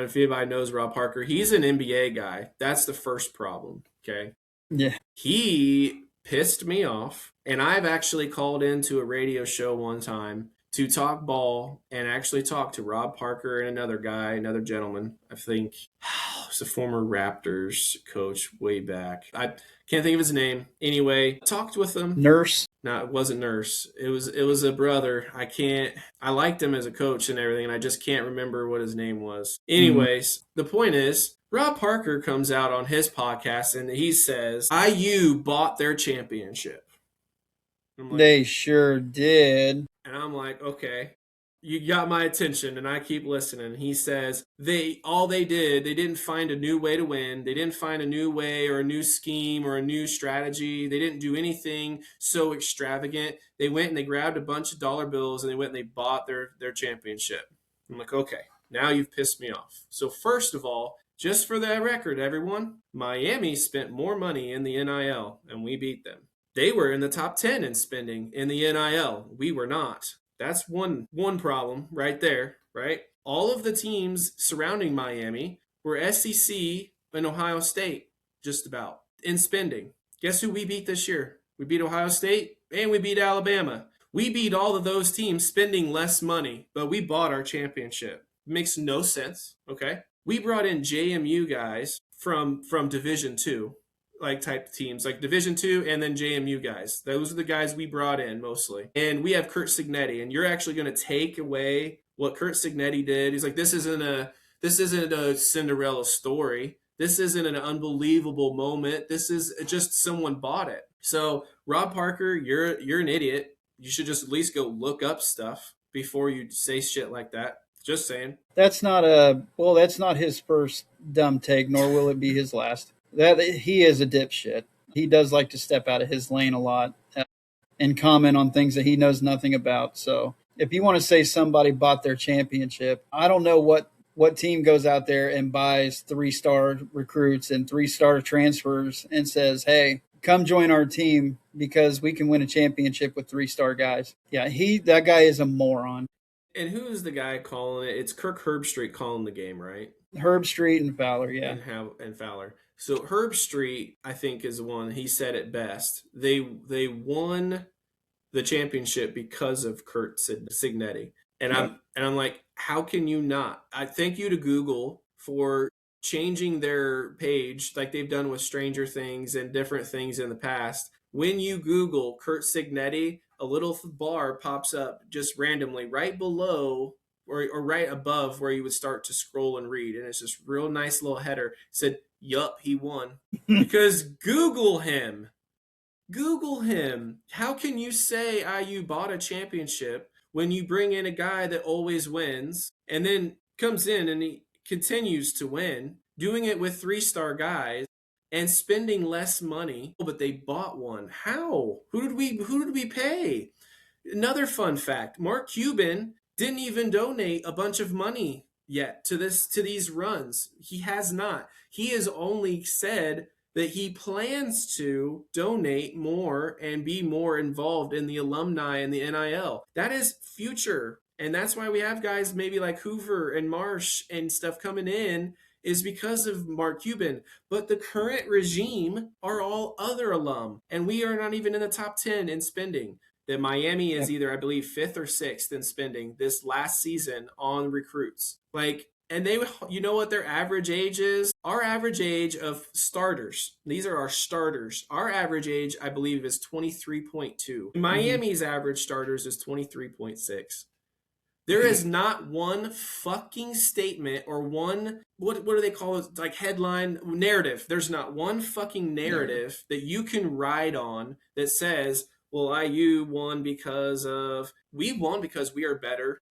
if anybody knows Rob Parker, he's an NBA guy. That's the first problem. Okay. Yeah. He pissed me off. And I've actually called into a radio show one time to talk ball and actually talk to Rob Parker and another guy, another gentleman. I think it's a former Raptors coach way back. I can't think of his name. Anyway, talked with them. Nurse. No, it wasn't Nurse. It was a brother. I liked him as a coach and everything, and I just can't remember what his name was. Anyways, the point is, Rob Parker comes out on his podcast and he says, IU bought their championship. Like, they sure did. And I'm like, okay, you got my attention, and I keep listening. He says they didn't find a new way to win. They didn't find a new way or a new scheme or a new strategy. They didn't do anything so extravagant. They went and they grabbed a bunch of dollar bills and they went and they bought their championship. I'm like, okay, now you've pissed me off. So first of all, just for the record, everyone, Miami spent more money in the NIL and we beat them. They were in the top 10 in spending in the NIL. We were not. That's one problem right there, right? All of the teams surrounding Miami were SEC and Ohio State, just about, in spending. Guess who we beat this year? We beat Ohio State and we beat Alabama. We beat all of those teams spending less money, but we bought our championship. Makes no sense, okay? We brought in JMU guys from Division II. Like type teams, like Division II and then JMU guys. Those are the guys we brought in mostly. And we have Curt Cignetti, and you're actually going to take away what Curt Cignetti did. He's like, this isn't a Cinderella story. This isn't an unbelievable moment. This is just someone bought it. So Rob Parker, you're an idiot. You should just at least go look up stuff before you say shit like that. Just saying. That's not his first dumb take, nor will it be his last. That he is a dipshit. He does like to step out of his lane a lot and comment on things that he knows nothing about. So if you want to say somebody bought their championship, I don't know what team goes out there and buys 3-star recruits and 3-star transfers and says, hey, come join our team because we can win a championship with 3-star guys. Yeah, that guy is a moron. And who's the guy calling it? It's Kirk Herbstreit calling the game, right? Herbstreit and Fowler, yeah. And Fowler. So Herbstreit, I think, is the one. He said it best. They won the championship because of Curt Cignetti, and I'm like, how can you not? I thank you to Google for changing their page like they've done with Stranger Things and different things in the past. When you Google Curt Cignetti, a little bar pops up just randomly right below or right above where you would start to scroll and read, and it's just real nice little header. It said, yup, he won. Because Google him. How can you say IU bought a championship when you bring in a guy that always wins and then comes in and he continues to win, doing it with 3-star guys and spending less money, but they bought one? How? Who did we pay? Another fun fact, Mark Cuban didn't even donate a bunch of money yet to these runs. He has not. He has only said that he plans to donate more and be more involved in the alumni and the NIL. That is future. And that's why we have guys maybe like Hoover and Marsh and stuff coming in, is because of Mark Cuban. But the current regime are all other alum. And we are not even in the top 10 in spending. That Miami is either, I believe, 5th or 6th in spending this last season on recruits. And you know what their average age is? Our average age of starters, these are our starters. Our average age, I believe, is 23.2. Miami's average starters is 23.6. There is not one fucking statement or one, what do they call it? Like headline narrative. There's not one fucking narrative that you can ride on that says, well, IU won because we are better.